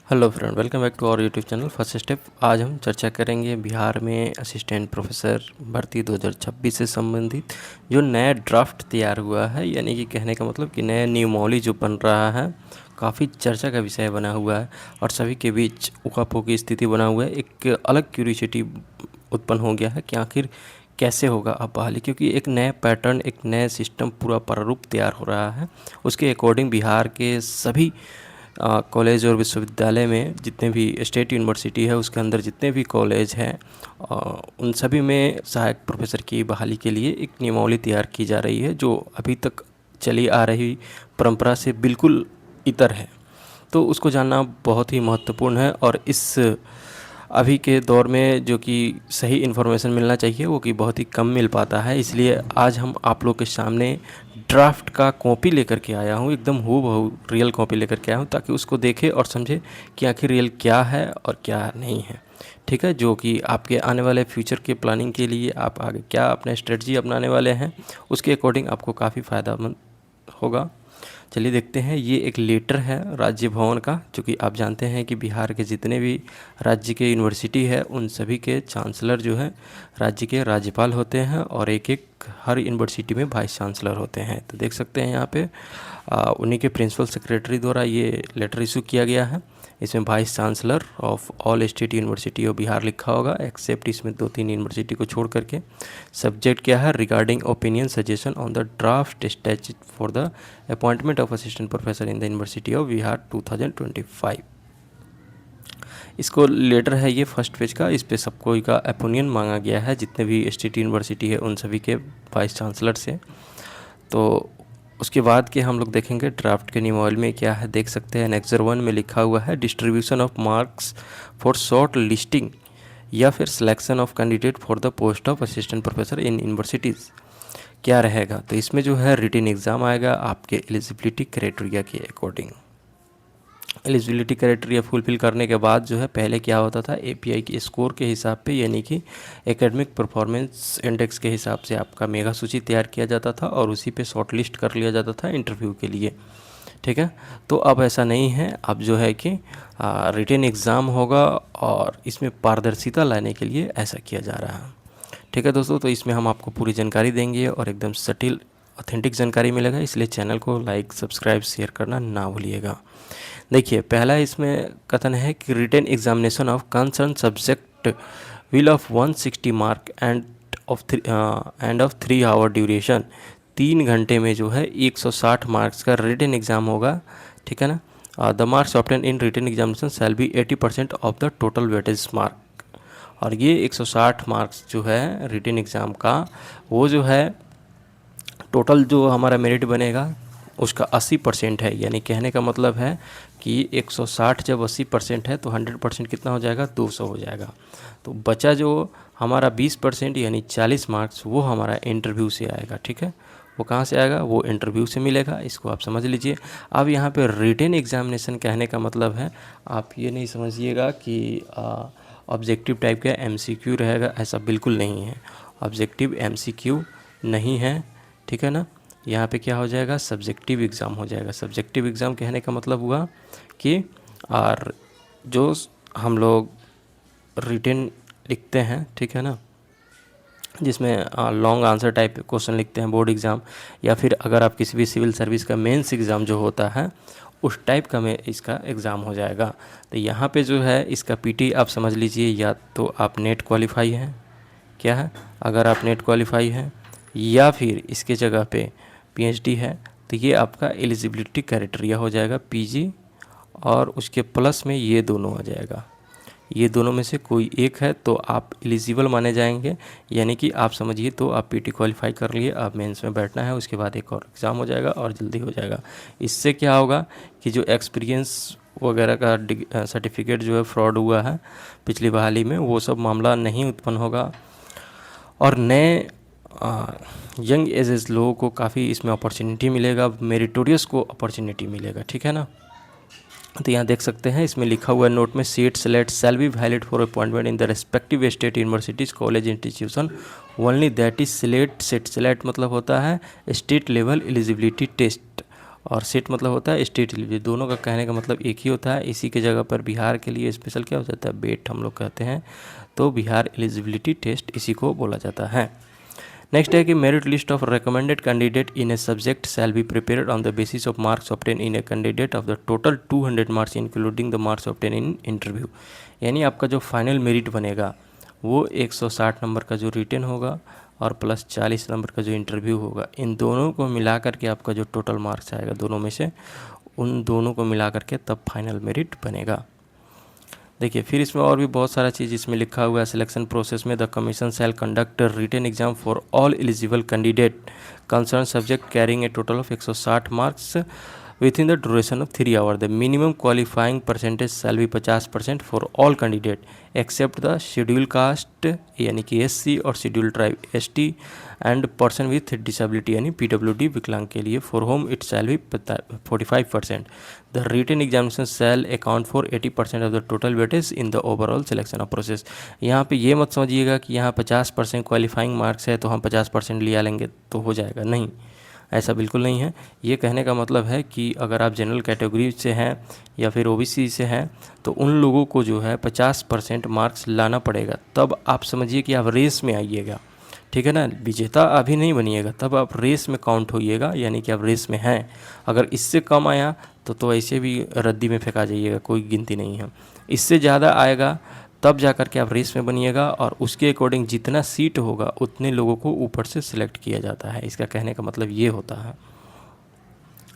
Hello friend, welcome back to our YouTube channel first step. आज हम चर्चा करेंगे बिहार में असिस्टेंट प्रोफेसर भर्ती 2026 से संबंधित जो नया ड्राफ्ट तैयार हुआ है, यानी कि कहने का मतलब कि नया नियमावली जो बन रहा है, काफ़ी चर्चा का विषय बना हुआ है और सभी के बीच उकापों की स्थिति बना हुआ है। एक अलग क्यूरियोसिटी उत्पन्न हो गया है कि आखिर कैसे होगा अब बहाली, क्योंकि एक नया पैटर्न, एक नया सिस्टम, पूरा प्रारूप तैयार हो रहा है। उसके अकॉर्डिंग बिहार के सभी कॉलेज और विश्वविद्यालय में जितने भी स्टेट यूनिवर्सिटी है उसके अंदर जितने भी कॉलेज हैं उन सभी में सहायक प्रोफेसर की बहाली के लिए एक नियमावली तैयार की जा रही है, जो अभी तक चली आ रही परंपरा से बिल्कुल इतर है। तो उसको जानना बहुत ही महत्वपूर्ण है और इस अभी के दौर में जो कि सही इन्फॉर्मेशन मिलना चाहिए वो कि बहुत ही कम मिल पाता है। इसलिए आज हम आप लोग के सामने ड्राफ्ट का कॉपी लेकर के आया हूँ, एकदम हूबहू रियल कॉपी लेकर के आया हूँ, ताकि उसको देखें और समझे कि आखिर रियल क्या है और क्या नहीं है। ठीक है, जो कि आपके आने वाले फ्यूचर के प्लानिंग के लिए आप आगे क्या अपना स्ट्रेटजी अपनाने वाले हैं उसके अकॉर्डिंग आपको काफ़ी फ़ायदामंद होगा। चलिए देखते हैं। ये एक लेटर है राज्य भवन का, जो कि आप जानते हैं कि बिहार के जितने भी राज्य के यूनिवर्सिटी है उन सभी के चांसलर जो है राज्य के राज्यपाल होते हैं और एक एक हर यूनिवर्सिटी में वाइस चांसलर होते हैं। तो देख सकते हैं यहाँ पे उन्हीं के प्रिंसिपल सेक्रेटरी द्वारा ये लेटर इशू किया गया है। इसमें vice chancellor of all state university of Bihar लिखा होगा, एक्सेप्ट इसमें 2-3 यूनिवर्सिटी को छोड़ करके। सब्जेक्ट क्या है? Regarding opinion suggestion on the draft statute for the appointment of assistant professor in the university of Bihar 2025। इसको लेटर है ये फर्स्ट पेज का। इस पे सबको का ओपिनियन मांगा गया है, जितने भी स्टेट यूनिवर्सिटी है उन सभी के वाइस चांसलर से। तो उसके बाद के हम लोग देखेंगे ड्राफ्ट के नियमावली में क्या है। देख सकते हैं एनेक्सर 1 में लिखा हुआ है distribution of marks for short listing या फिर selection of candidate for the post of assistant professor in universities क्या रहेगा। तो इसमें जो है रिटन एग्ज़ाम आएगा आपके एलिजिबिलिटी क्राइटेरिया के अकॉर्डिंग। एलिजिबिलिटी क्राइटेरिया फुलफिल करने के बाद जो है पहले क्या होता था, एपीआई के स्कोर के हिसाब पे, यानी कि एकेडमिक परफॉर्मेंस इंडेक्स के हिसाब से आपका मेगा सूची तैयार किया जाता था और उसी पे शॉर्ट लिस्ट कर लिया जाता था इंटरव्यू के लिए। ठीक है, तो अब ऐसा नहीं है। अब जो है कि रिटन एग्ज़ाम होगा और इसमें पारदर्शिता लाने के लिए ऐसा किया जा रहा है। ठीक है दोस्तों, तो इसमें हम आपको पूरी जानकारी देंगे और एकदम सटील ऑथेंटिक जानकारी मिलेगा, इसलिए चैनल को लाइक, सब्सक्राइब, शेयर करना ना भूलिएगा। देखिए, पहला इसमें कथन है कि written examination of concern subject will of 160 mark and of 3 hour duration. 3 घंटे में जो है 160 मार्क्स का रिटन एग्ज़ाम होगा। ठीक है ना। The marks obtain in written examination shall be 80% of the total weightage mark. और ये 160 मार्क्स जो है रिटन एग्ज़ाम का, वो जो है टोटल जो हमारा मेरिट बनेगा उसका 80% है। यानी कहने का मतलब है कि 160 जब 80% है तो 100% कितना हो जाएगा? 200 हो जाएगा। तो बचा जो हमारा 20% यानी 40 मार्क्स, वो हमारा इंटरव्यू से आएगा। ठीक है, वो कहाँ से आएगा? वो इंटरव्यू से मिलेगा। इसको आप समझ लीजिए। अब यहाँ पे रिटन एग्जामिनेशन कहने का मतलब है, आप ये नहीं समझिएगा कि ऑब्जेक्टिव टाइप का एमसीक्यू रहेगा, ऐसा बिल्कुल नहीं है। ऑब्जेक्टिव एमसीक्यू नहीं है। ठीक है ना। यहाँ पे क्या हो जाएगा? सब्जेक्टिव एग्ज़ाम हो जाएगा। सब्जेक्टिव एग्ज़ाम कहने का मतलब हुआ कि और जो हम लोग रिटन लिखते हैं, ठीक है ना, जिसमें लॉन्ग आंसर टाइप क्वेश्चन लिखते हैं बोर्ड एग्ज़ाम, या फिर अगर आप किसी भी सिविल सर्विस का मेंस एग्ज़ाम जो होता है उस टाइप का में इसका एग्ज़ाम हो जाएगा। तो यहाँ पे जो है इसका पीटी आप समझ लीजिए, या तो आप नेट क्वालिफाई हैं, क्या है, अगर आप नेट क्वालिफाई हैं, या फिर इसके जगह पे पीएचडी है, तो ये आपका एलिजिबिलिटी क्राइटेरिया हो जाएगा पीजी, और उसके प्लस में ये दोनों आ जाएगा। ये दोनों में से कोई एक है तो आप एलिजिबल माने जाएंगे। यानी कि आप समझिए, तो आप पीटी क्वालिफाई कर लिए, आप मेंस में बैठना है, उसके बाद एक और एग्ज़ाम हो जाएगा और जल्दी हो जाएगा। इससे क्या होगा कि जो एक्सपीरियंस वगैरह का सर्टिफिकेट जो है फ्रॉड हुआ है पिछली बहाली में, वो सब मामला नहीं उत्पन्न होगा और नए यंग एजेस लोगों को काफ़ी इसमें अपॉर्चुनिटी मिलेगा, मेरिटोरियस को अपॉर्चुनिटी मिलेगा। ठीक है ना। तो यहाँ देख सकते हैं इसमें लिखा हुआ है नोट में, seat select shell be valid for appointment in the respective state universities college institution only that is select. Set select मतलब होता है स्टेट लेवल एलिजिबिलिटी टेस्ट, और सेट मतलब होता है स्टेट एलिजिबिलिटी, दोनों का कहने का मतलब एक ही होता है। इसी के जगह पर बिहार के लिए स्पेशल क्या हो जाता है, बेट हम लोग कहते हैं। तो बिहार एलिजिबिलिटी टेस्ट इसी को बोला जाता है। नेक्स्ट है कि merit list of recommended candidate in a subject shall be prepared on the basis of marks obtain in a candidate of the total 200 marks including the marks obtain in interview. यानी आपका जो final merit बनेगा वो 160 number का जो written होगा और plus 40 number का जो इंटरव्यू होगा, इन दोनों को मिला करके आपका जो टोटल मार्क्स आएगा दोनों में से, उन दोनों को मिला करके तब फाइनल मेरिट बनेगा। देखिए फिर इसमें और भी बहुत सारा चीज़ इसमें लिखा हुआ है। सिलेक्शन प्रोसेस में the commission shall conduct written exam for all eligible candidate concern subject carrying a total of 160 marks within the duration of 3 hours. The minimum qualifying percentage shall be 50% for all candidate except the scheduled caste यानी कि SC और scheduled tribe ST and person with disability यानी PWD विकलांग के लिए for whom it shall be 45%. The written examination shall account for 80% of the total weightage in the overall selection of process. यहाँ पे ये मत समझिएगा कि यहाँ 50% क्वालिफाइंग मार्क्स है तो हम 50% लिया लेंगे तो हो जाएगा, नहीं, ऐसा बिल्कुल नहीं है। ये कहने का मतलब है कि अगर आप जनरल कैटेगरी से हैं या फिर OBC से हैं तो उन लोगों को जो है 50% मार्क्स लाना पड़ेगा, तब आप समझिए कि आप रेस में आइएगा, ठीक है ना। विजेता अभी नहीं बनिएगा, तब आप रेस में काउंट होइएगा, यानी कि आप रेस में हैं। अगर इससे कम आया तो ऐसे भी रद्दी में फेंका जाइएगा, कोई गिनती नहीं है। इससे ज़्यादा आएगा तब जा कर के आप रेस में बनिएगा और उसके अकॉर्डिंग जितना सीट होगा उतने लोगों को ऊपर से सिलेक्ट किया जाता है। इसका कहने का मतलब ये होता है।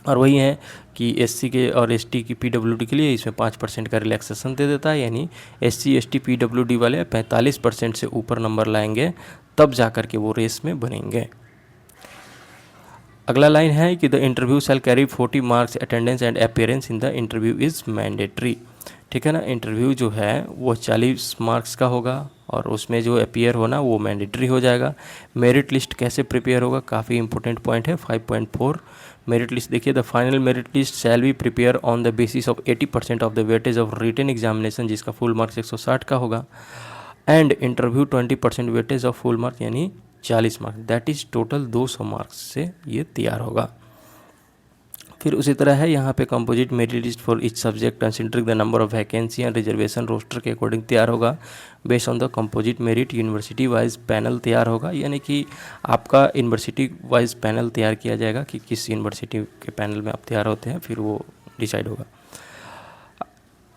और वही है कि SC के और ST की PWD के लिए इसमें 5% का रिलैक्सेशन दे देता है, यानी SC ST PWD वाले 45% से ऊपर नंबर लाएंगे तब जा कर के वो रेस में बनेंगे। अगला लाइन है कि the interview shall carry 40 marks, attendance and appearance in the interview is mandatory, ठीक है ना। इंटरव्यू जो है वो 40 मार्क्स का होगा और उसमें जो अपीयर होना वो मैंडेटरी हो जाएगा। मेरिट लिस्ट कैसे प्रिपेयर होगा, काफ़ी इंपॉर्टेंट पॉइंट है 5.4। मेरिट लिस्ट देखिए, the final merit list shall be prepare on the basis of 80% of the weightage of written examination, जिसका फुल मार्क्स 160 का होगा, and interview 20% weightage of full marks यानी 40 marks, that is total 200 marks से ये तैयार होगा। फिर उसी तरह है यहाँ पे composite merit list for each subject considering the number of vacancy and reservation roster के अकॉर्डिंग तैयार होगा। Based on the composite merit university wise panel तैयार होगा, यानी कि आपका यूनिवर्सिटी वाइज पैनल तैयार किया जाएगा कि किस यूनिवर्सिटी के पैनल में आप तैयार होते हैं, फिर वो डिसाइड होगा।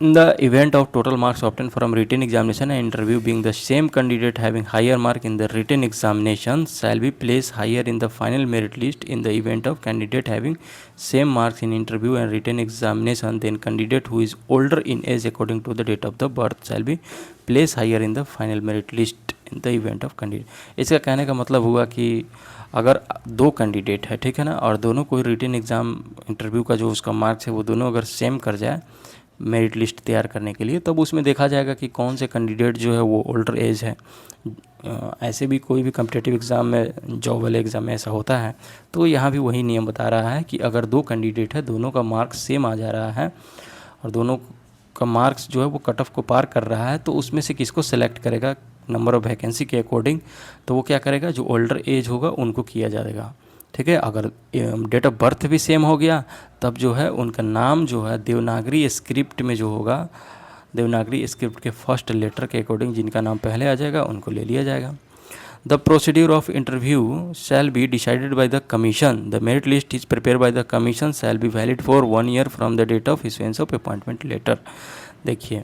In the event of total marks obtained from written examination and interview being the same, candidate having higher mark in the written examination shall be placed higher in the final merit list. In the event of candidate having same marks in interview and written examination, then candidate who is older in age according to the date of the birth shall be placed higher in the final merit list in the event of candidate. इसका कहने का मतलब हुआ कि अगर दो candidate है, ठीक है ना, और दोनों कोई रिटन एग्ज़ाम इंटरव्यू का जो उसका मार्क्स है वो दोनों अगर सेम कर जाए मेरिट लिस्ट तैयार करने के लिए, तब उसमें देखा जाएगा कि कौन से कैंडिडेट जो है वो ओल्डर एज है। ऐसे भी कोई भी कम्पिटिटिव एग्ज़ाम में, जॉब वाले एग्ज़ाम में ऐसा होता है, तो यहाँ भी वही नियम बता रहा है कि अगर दो कैंडिडेट है, दोनों का मार्क्स सेम आ जा रहा है और दोनों का मार्क्स जो है वो कट ऑफ को पार कर रहा है, तो उसमें से किसको सेलेक्ट करेगा नंबर ऑफ़ वैकेंसी के अकॉर्डिंग, तो वो क्या करेगा, जो ओल्डर एज होगा उनको किया जाएगा, ठीक है। अगर डेट ऑफ बर्थ भी सेम हो गया तब जो है उनका नाम जो है देवनागरी स्क्रिप्ट में जो होगा, देवनागरी स्क्रिप्ट के फर्स्ट लेटर के अकॉर्डिंग जिनका नाम पहले आ जाएगा उनको ले लिया जाएगा। The procedure of interview shall be decided by the commission. The merit list is prepare by the commission shall be valid for 1 year from the date of issuance of appointment letter. देखिए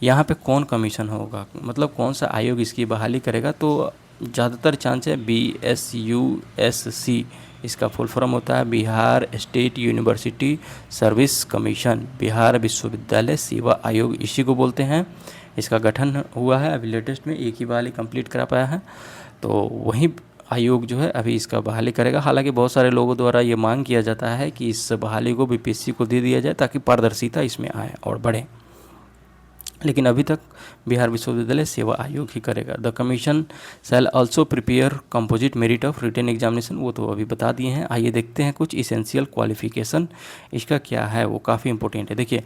यहाँ पे कौन commission होगा, मतलब कौन सा आयोग इसकी बहाली करेगा, तो ज़्यादातर चांस है BSUSC, इसका फुल फॉर्म होता है Bihar state university service commission, Bihar विश्वविद्यालय सेवा आयोग इसी को बोलते हैं। इसका गठन हुआ है अभी लेटेस्ट में, एक ही बहाली कंप्लीट करा पाया है, तो वही आयोग जो है अभी इसका बहाली करेगा। हालांकि बहुत सारे लोगों द्वारा ये मांग किया जाता है कि इस बहाली को BPSC को दे दिया जाए ताकि पारदर्शिता इसमें आए और बढ़े, लेकिन अभी तक बिहार विश्वविद्यालय सेवा आयोग ही करेगा। The commission shall also prepare composite merit of written examination, वो तो अभी बता दिए हैं। आइए देखते हैं कुछ इसेंशियल क्वालिफिकेशन इसका क्या है, वो काफ़ी इंपॉर्टेंट है। देखिए,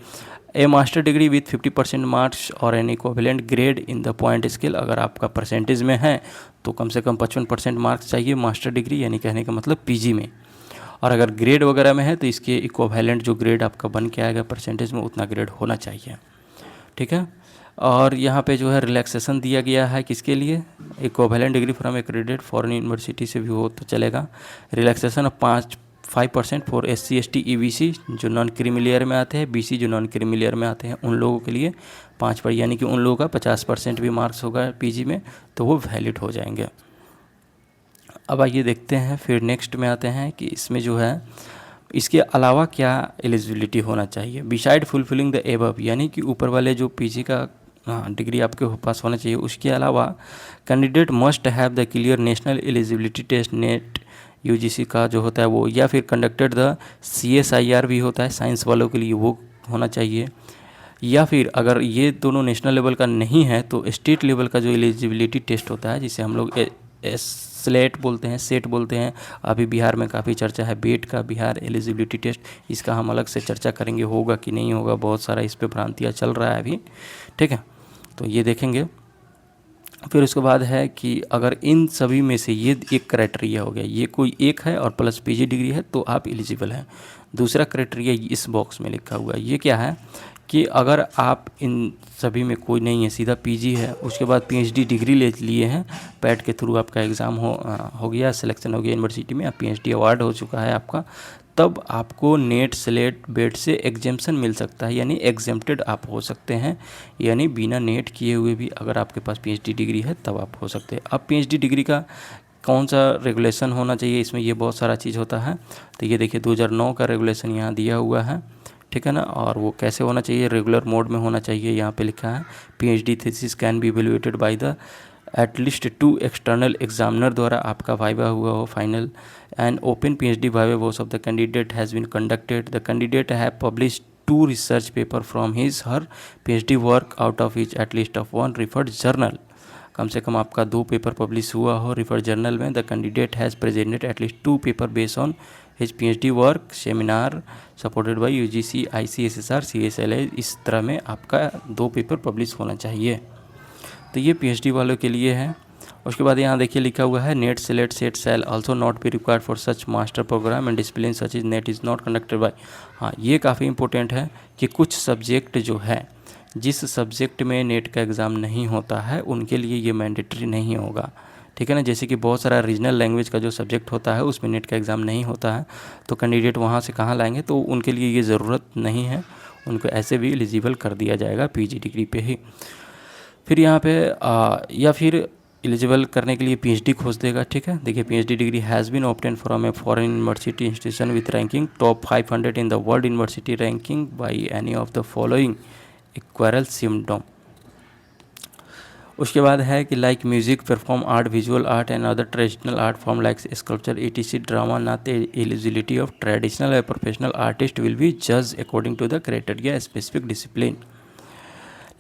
ए मास्टर डिग्री विथ 50% मार्क्स और N equivalent grade in the point scale, अगर आपका परसेंटेज में है तो कम से कम 55% मार्क्स चाहिए मास्टर डिग्री, यानी कहने का मतलब PG में, और अगर ग्रेड वगैरह में है तो इसके इक्विवेलेंट जो ग्रेड आपका बन के आएगा परसेंटेज में उतना ग्रेड होना चाहिए, ठीक है। और यहाँ पे जो है रिलैक्सेशन दिया गया है किसके लिए, equivalent degree from accredited foreign university से भी हो तो चलेगा। Relaxation of 5% for SC ST EBC जो नॉन क्रीमी लेयर में आते हैं, BC जो नॉन क्रीमी लेयर में आते हैं उन लोगों के लिए 5 यानी कि उन लोगों का 50% भी मार्क्स होगा PG में तो वो वैलिड हो जाएंगे। अब आइए देखते हैं फिर नेक्स्ट में आते हैं कि इसमें जो है इसके अलावा क्या एलिजिबिलिटी होना चाहिए बिसाइड फुलफिलिंग द एबव, यानी कि ऊपर वाले जो PG का डिग्री आपके पास होना चाहिए उसके अलावा candidate must have the clear national eligibility test NET UGC का जो होता है वो, या फिर कंडक्टेड द CSIR भी होता है साइंस वालों के लिए वो होना चाहिए, या फिर अगर ये दोनों नेशनल लेवल का नहीं है तो स्टेट लेवल का जो एलिजिबिलिटी टेस्ट होता है जिसे हम लोग स्लेट बोलते हैं, सेट बोलते हैं, अभी बिहार में काफ़ी चर्चा है बेट का, बिहार एलिजिबिलिटी टेस्ट, इसका हम अलग से चर्चा करेंगे होगा कि नहीं होगा, बहुत सारा इस पे भ्रांतियाँ चल रहा है अभी, ठीक है, तो ये देखेंगे। फिर उसके बाद है कि अगर इन सभी में से ये एक क्राइटेरिया हो गया, ये कोई एक है और प्लस PG डिग्री है तो आप एलिजिबल हैं। दूसरा क्राइटेरिया इस बॉक्स में लिखा हुआ है, ये क्या है कि अगर आप इन सभी में कोई नहीं है, सीधा PG है, उसके बाद PhD डिग्री ले लिए हैं, पैट के थ्रू आपका एग्ज़ाम हो गया, सिलेक्शन हो गया यूनिवर्सिटी में, PhD अवार्ड हो चुका है आपका, तब आपको नेट स्लेट बेट से एग्जेम्पशन मिल सकता है, यानी एग्जेम्प्टेड आप हो सकते हैं, यानी बिना नेट किए हुए भी अगर आपके पास PhD डिग्री है तब आप हो सकते हैं। अब PhD डिग्री का कौन सा रेगुलेशन होना चाहिए, इसमें ये बहुत सारा चीज़ होता है, तो ये देखिए 2009 का रेगुलेशन यहाँ दिया हुआ है, ठीक है ना, और वो कैसे होना चाहिए, रेगुलर मोड में होना चाहिए, यहाँ पे लिखा है PhD thesis can be evaluated by the at least 2 external examiner द्वारा आपका वाइवा हुआ हो final and open PhD viva voce of the candidate has been conducted, the candidate have published 2 research paper from his her PhD work out of his at least of 1 refereed journal, कम से कम आपका 2 paper publish हुआ हो refereed journal में, the candidate has presented at least 2 paper based on his PhD work seminar supported by UGC ICSSR CSLA, इस तरह में आपका 2 पेपर पब्लिश होना चाहिए, तो ये PhD वालों के लिए है। उसके बाद यहाँ देखिए लिखा हुआ है NET SLET SET shall also not be required for such master program and discipline such is NET is not conducted by, हाँ ये काफ़ी इंपॉर्टेंट है कि कुछ सब्जेक्ट जो है जिस सब्जेक्ट में नेट का एग्ज़ाम नहीं होता है उनके लिए ये मैंडेटरी नहीं होगा, ठीक है ना, जैसे कि बहुत सारा रीजनल लैंग्वेज का जो सब्जेक्ट होता है उसमें नेट का एग्ज़ाम नहीं होता है तो कैंडिडेट वहाँ से कहाँ लाएंगे, तो उनके लिए ये ज़रूरत नहीं है, उनको ऐसे भी एलिजिबल कर दिया जाएगा PG डिग्री पे ही। फिर यहाँ पे या फिर एलिजिबल करने के लिए PhD खोज देगा, ठीक है, देखिए PhD degree has been obtain from a foreign university institution with ranking top 500 in the world university ranking by any of the following equal system. उसके बाद है कि like music perform art visual art and other traditional art form like sculpture ETC drama not eligibility of traditional और professional artist will be जज according to the criteria specific discipline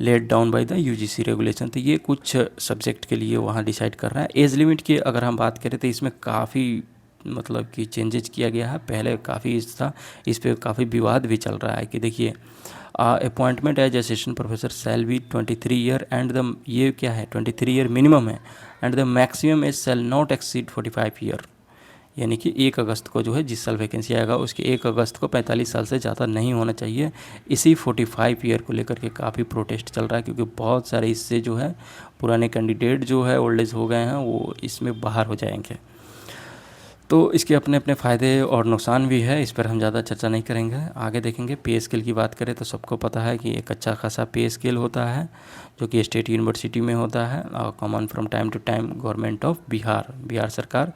let down by the UGC regulation, तो ये कुछ subject के लिए वहाँ decide कर रहा है। एज लिमिट की अगर हम बात करें तो इसमें काफ़ी मतलब कि चेंजेज किया गया है, पहले काफ़ी था, इस पर काफ़ी विवाद भी चल रहा है कि देखिए appointment age assistant professor shall be 23 year and the, ये क्या है 23 ईयर मिनिमम है, and the maximum age shall not exceed 45 year, यानी कि 1 अगस्त को जो है जिस साल वैकेंसी आएगा उसके 1 अगस्त को 45 साल से ज़्यादा नहीं होना चाहिए। इसी 45 ईयर को लेकर के काफ़ी प्रोटेस्ट चल रहा है क्योंकि बहुत सारे इससे जो है पुराने कैंडिडेट जो है ओल्ड एज हो गए हैं वो इसमें बाहर हो जाएंगे, तो इसके अपने अपने फ़ायदे और नुकसान भी है, इस पर हम ज़्यादा चर्चा नहीं करेंगे, आगे देखेंगे। पे स्केल की बात करें तो सबको पता है कि एक अच्छा खासा पे स्केल होता है जो कि स्टेट यूनिवर्सिटी में होता है और common from time to time government of Bihar सरकार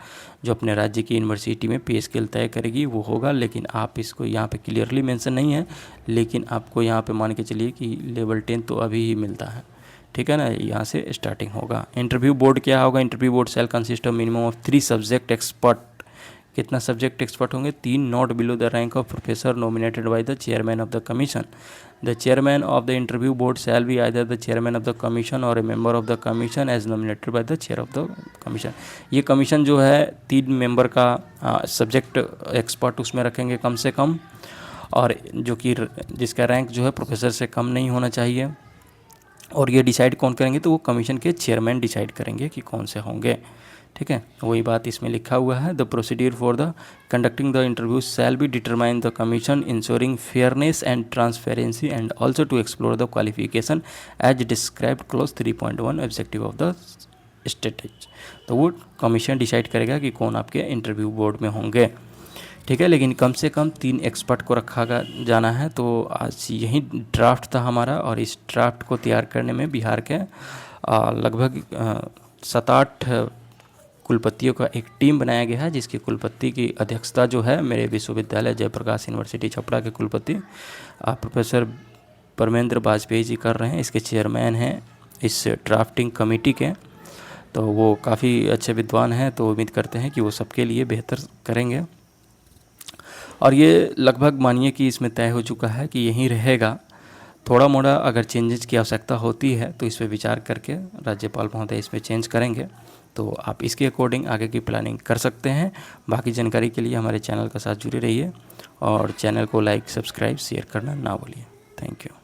जो अपने राज्य की यूनिवर्सिटी में पे स्केल तय करेगी वो होगा, लेकिन आप इसको यहाँ पे क्लियरली मेंशन नहीं है, लेकिन आपको यहाँ पे मान के चलिए कि लेवल 10 तो अभी ही मिलता है, ठीक है ना, यहाँ से स्टार्टिंग होगा। इंटरव्यू बोर्ड क्या होगा, interview board shall consist of minimum of 3 subject expert, कितना सब्जेक्ट एक्सपर्ट होंगे 3, not below the rank of professor nominated by the chairman of the commission, the chairman of the interview board shall be either the chairman of the commission और a member of the commission as nominated by the chair of the commission. ये commission जो है 3 member का subject expert उसमें रखेंगे कम से कम, और जो कि जिसका रैंक जो है प्रोफेसर से कम नहीं होना चाहिए, और ये डिसाइड कौन करेंगे तो वो कमीशन के चेयरमैन डिसाइड करेंगे कि कौन से होंगे, ठीक है, वही बात इसमें लिखा हुआ है। The procedure for the conducting the interview shall be determine the commission ensuring fairness and transparency and also to explore the qualification as described clause 3.1 objective of the statute. तो वो कमीशन डिसाइड करेगा कि कौन आपके interview board में होंगे, ठीक है। लेकिन कम से कम 3 एक्सपर्ट को रखा जाना है। तो आज यही ड्राफ्ट था हमारा, और इस ड्राफ्ट को तैयार करने में बिहार के लगभग 7-8 कुलपतियों का एक टीम बनाया गया है, जिसकी कुलपति की अध्यक्षता जो है मेरे विश्वविद्यालय जयप्रकाश यूनिवर्सिटी छपरा के कुलपति प्रोफेसर परमेंद्र वाजपेयी जी कर रहे हैं। इसके चेयरमैन हैं इस ड्राफ्टिंग कमेटी के, तो वो काफ़ी अच्छे विद्वान हैं। तो उम्मीद करते हैं कि वो सबके लिए बेहतर करेंगे। और ये लगभग मानिए कि इसमें तय हो चुका है कि यहीं रहेगा। थोड़ा मोड़ा अगर चेंजेस की आवश्यकता होती है तो इस पर विचार करके राज्यपाल महोदय इस पर चेंज करेंगे। तो आप इसके अकॉर्डिंग आगे की प्लानिंग कर सकते हैं। बाकी जानकारी के लिए हमारे चैनल के साथ जुड़े रहिए और चैनल को लाइक, सब्सक्राइब, शेयर करना ना भूलिए। Thank you.